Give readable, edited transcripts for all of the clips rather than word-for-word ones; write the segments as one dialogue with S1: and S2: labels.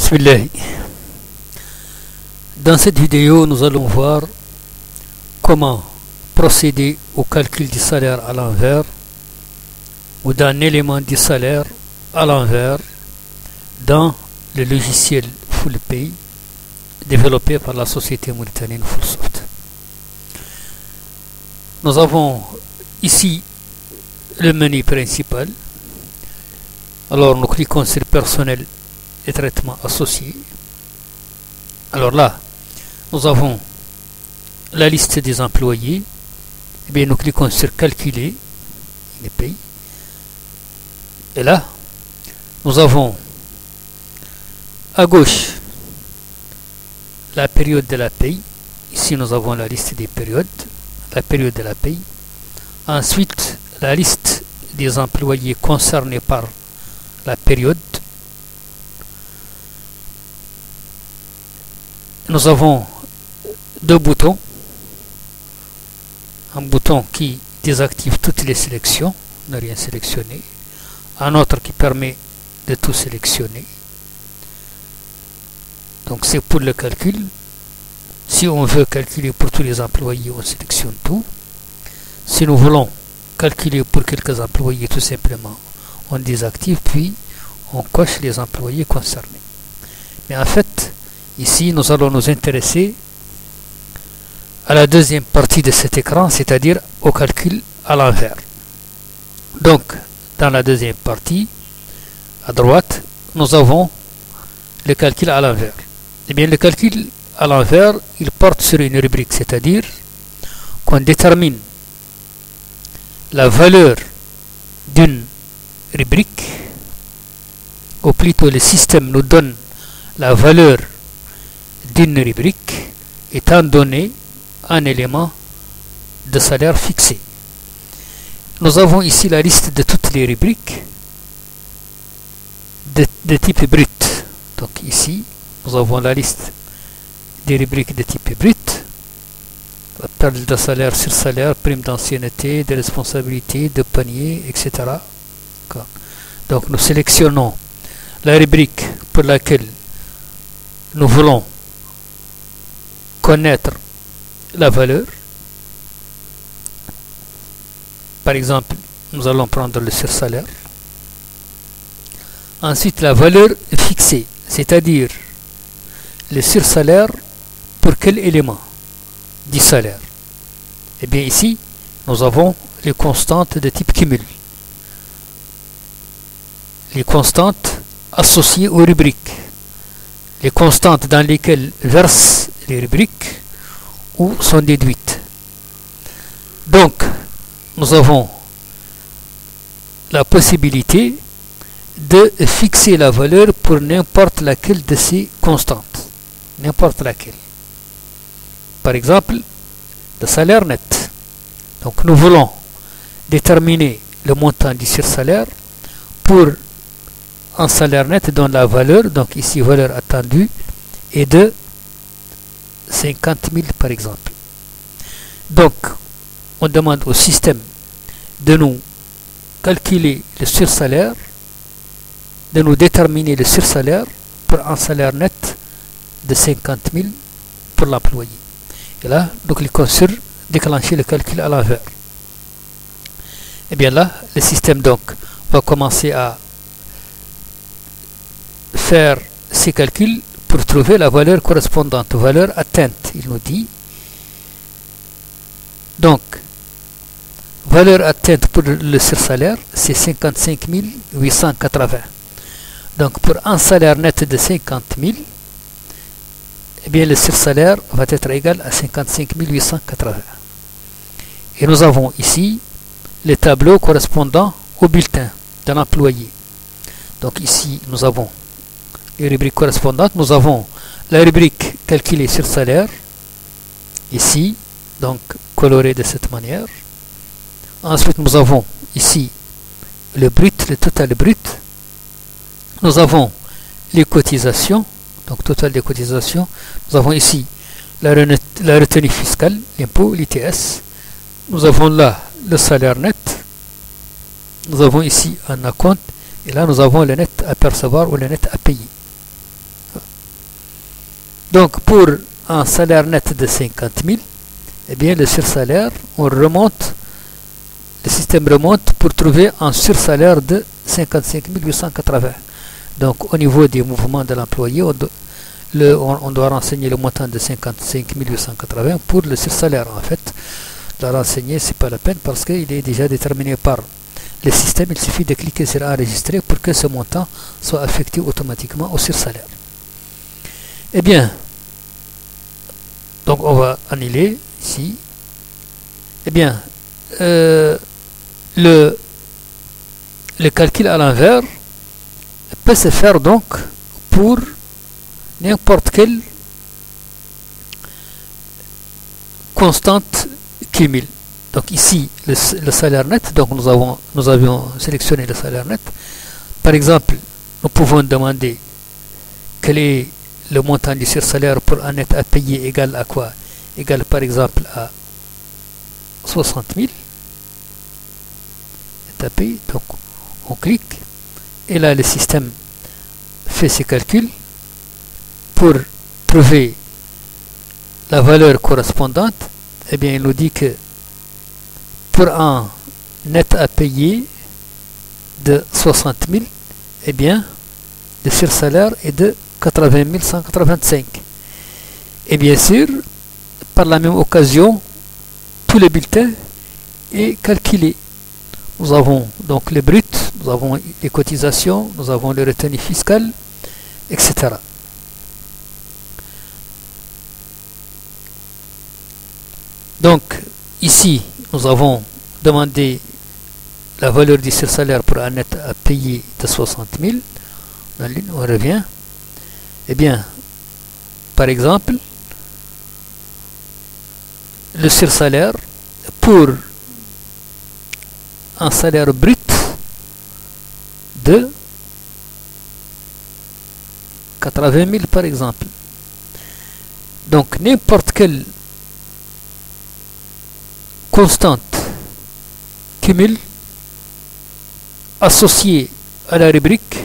S1: Bismillah. Dans cette vidéo, nous allons voir comment procéder au calcul du salaire à l'envers ou d'un élément du salaire à l'envers dans le logiciel FullPay développé par la société mauritanienne Fullsoft. Nous avons ici le menu principal. Alors nous cliquons sur personnel et traitements associés. Alors là, nous avons la liste des employés. Et bien, nous cliquons sur calculer les pays. Et là, nous avons à gauche la période de la paye. Ici, nous avons la liste des périodes, la période de la paye. Ensuite, la liste des employés concernés par la période. Nous avons deux boutons. Un bouton qui désactive toutes les sélections, ne rien sélectionner. Un autre qui permet de tout sélectionner. Donc c'est pour le calcul. Si on veut calculer pour tous les employés, on sélectionne tout. Si nous voulons calculer pour quelques employés, tout simplement, on désactive, puis on coche les employés concernés. Mais en fait, ici, nous allons nous intéresser à la deuxième partie de cet écran, c'est-à-dire au calcul à l'envers. Donc, dans la deuxième partie, à droite, nous avons le calcul à l'envers. Eh bien, le calcul à l'envers, il porte sur une rubrique, c'est-à-dire qu'on détermine la valeur d'une rubrique, ou plutôt le système nous donne la valeur d'une rubrique étant donné un élément de salaire fixé. Nous avons ici la liste de toutes les rubriques de type brut. Donc ici, nous avons la liste des rubriques de type brut. La perte de salaire sur salaire, prime d'ancienneté, de responsabilité, de panier, etc. Donc nous sélectionnons la rubrique pour laquelle nous voulons connaître la valeur. Par exemple, nous allons prendre le sur-salaire. Ensuite, la valeur fixée, c'est-à-dire le sur-salaire pour quel élément du salaire. Et bien ici, nous avons les constantes de type cumul. Les constantes associées aux rubriques. Les constantes dans lesquelles versent les rubriques ou sont déduites. Donc, nous avons la possibilité de fixer la valeur pour n'importe laquelle de ces constantes. N'importe laquelle. Par exemple, le salaire net. Donc, nous voulons déterminer le montant du sur-salaire pour un salaire net dont la valeur, donc ici valeur attendue, est de 50 000 par exemple. Donc, on demande au système de nous calculer le sur-salaire, de nous déterminer le sur-salaire pour un salaire net de 50 000 pour l'employé. Et là, nous cliquons sur déclencher le calcul à l'envers. Et bien là, le système donc va commencer à faire ces calculs pour trouver la valeur correspondante, valeur atteinte, il nous dit. Donc, valeur atteinte pour le sur-salaire, c'est 55 880. Donc, pour un salaire net de 50 000, eh bien, le sur-salaire va être égal à 55 880. Et nous avons ici les tableaux correspondant au bulletin de l'employé. Donc, ici, nous avons les rubriques correspondantes. Nous avons la rubrique calculée sur salaire, ici, donc colorée de cette manière. Ensuite, nous avons ici le brut, le total brut. Nous avons les cotisations, donc total des cotisations. Nous avons ici la retenue fiscale, l'impôt, l'ITS. Nous avons là le salaire net. Nous avons ici un acompte. Et là, nous avons le net à percevoir ou le net à payer. Donc pour un salaire net de 50 000, eh bien le sursalaire, le système remonte pour trouver un sursalaire de 55 880. Donc au niveau des mouvements de l'employé, on doit renseigner le montant de 55 880 pour le sursalaire. En fait, la renseigner, c'est pas la peine parce qu'il est déjà déterminé par le système. Il suffit de cliquer sur enregistrer pour que ce montant soit affecté automatiquement au sursalaire. Eh bien, donc on va annuler ici. Eh bien, le calcul à l'envers peut se faire donc pour n'importe quelle constante cumul. Donc ici le salaire net, donc nous avions sélectionné le salaire net. Par exemple, nous pouvons demander quel est le montant du sursalaire pour un net à payer égal à quoi? Égal par exemple à 60 000. Net à payer, donc on clique et là le système fait ses calculs pour trouver la valeur correspondante. Eh bien il nous dit que pour un net à payer de 60 000, eh bien le sursalaire est de 80 185. Et bien sûr, par la même occasion, tous les bulletins est calculé. Nous avons donc les bruts, nous avons les cotisations, nous avons les retenues fiscales, etc. Donc ici, nous avons demandé la valeur du sursalaire pour un net à payer de 60 000. On revient. Eh bien, par exemple, le sursalaire pour un salaire brut de 80 000 par exemple. Donc n'importe quelle constante cumul associée à la rubrique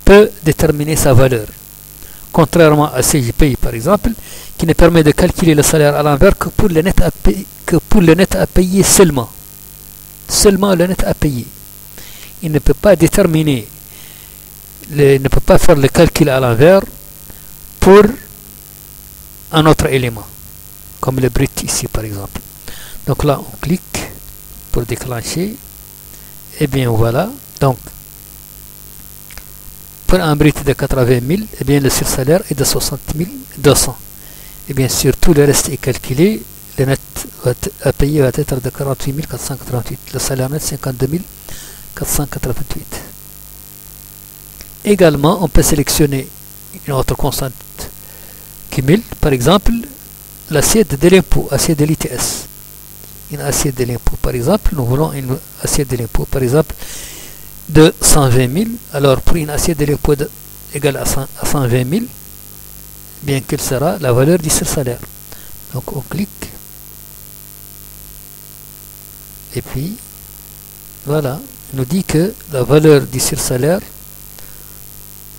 S1: peut déterminer sa valeur. Contrairement à CJPI par exemple, qui ne permet de calculer le salaire à l'envers que pour le net à payer seulement. Seulement le net à payer. Il ne peut pas déterminer, ne peut pas faire le calcul à l'envers pour un autre élément, comme le brut ici par exemple. Donc là on clique pour déclencher. Et bien voilà. Donc pour un brut de 80 000, eh bien le sursalaire est de 60 200. Et bien sûr, tout le reste est calculé. Le net à payer va être de 48 488. Le salaire net, 52 488. Également, on peut sélectionner une autre constante cumul. Par exemple, l'assiette de l'impôt, assiette de l'ITS. Une assiette de l'impôt, par exemple, nous voulons une assiette de l'impôt, par exemple, de 120 000. Alors pour une assiette de l'impôt égale à 120 000, bien quelle sera la valeur du sursalaire. Donc on clique et puis voilà, il nous dit que la valeur du sursalaire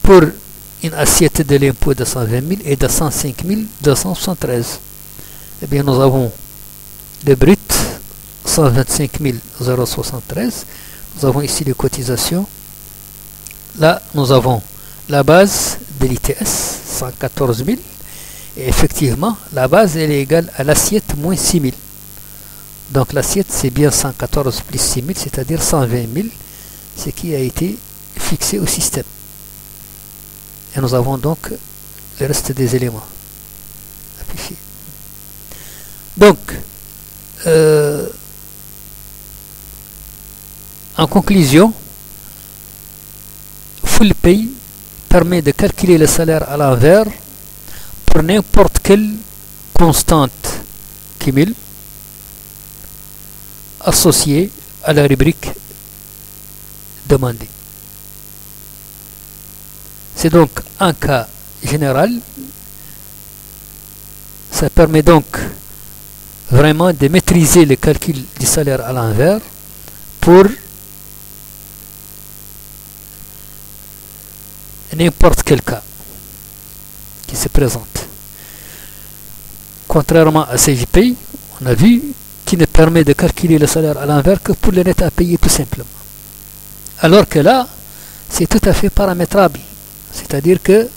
S1: pour une assiette de l'impôt de 120 000 est de 105 273. Et bien nous avons le brut 125 073. Nous avons ici les cotisations. Là, nous avons la base de l'ITS, 114 000. Et effectivement, la base elle est égale à l'assiette moins 6 000. Donc l'assiette, c'est bien 114 plus 6 000, c'est-à-dire 120 000, ce qui a été fixé au système. Et nous avons donc le reste des éléments affichés. Donc, en conclusion, Full Pay permet de calculer le salaire à l'envers pour n'importe quelle constante cumul associée à la rubrique demandée. C'est donc un cas général. Ça permet donc vraiment de maîtriser le calcul du salaire à l'envers pour n'importe quel cas. qui se présente. Contrairement à CJPay, on a vu, qui ne permet de calculer le salaire à l'envers que pour les nets à payer tout simplement. Alors que là, c'est tout à fait paramétrable. C'est-à-dire que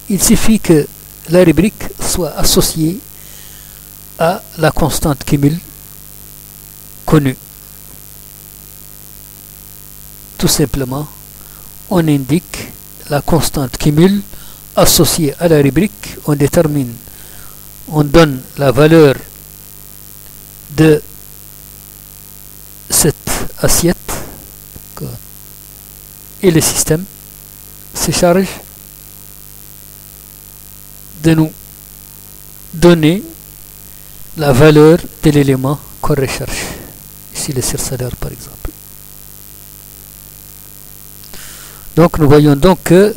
S1: il suffit que la rubrique soit associée à la constante cumul connue. Tout simplement, on indique la constante cumul associée à la rubrique, on détermine, on donne la valeur de cette assiette et le système se charge de nous donner la valeur de l'élément qu'on recherche. Ici le salaire par exemple. Donc nous voyons donc que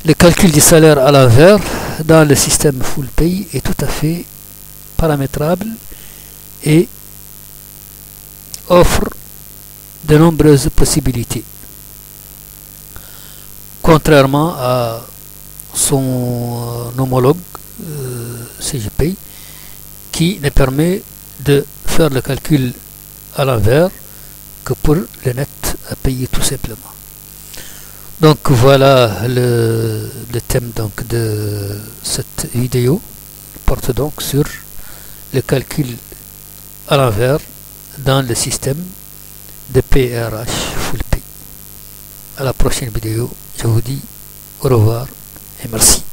S1: le calcul du salaire à l'envers dans le système full pay est tout à fait paramétrable et offre de nombreuses possibilités, contrairement à son homologue CJPay qui ne permet de faire le calcul à l'envers que pour le net à payer tout simplement. Donc voilà le thème donc de cette vidéo, porte donc sur le calcul à l'envers dans le système de PRH Full Pay. À la prochaine vidéo, je vous dis au revoir et merci.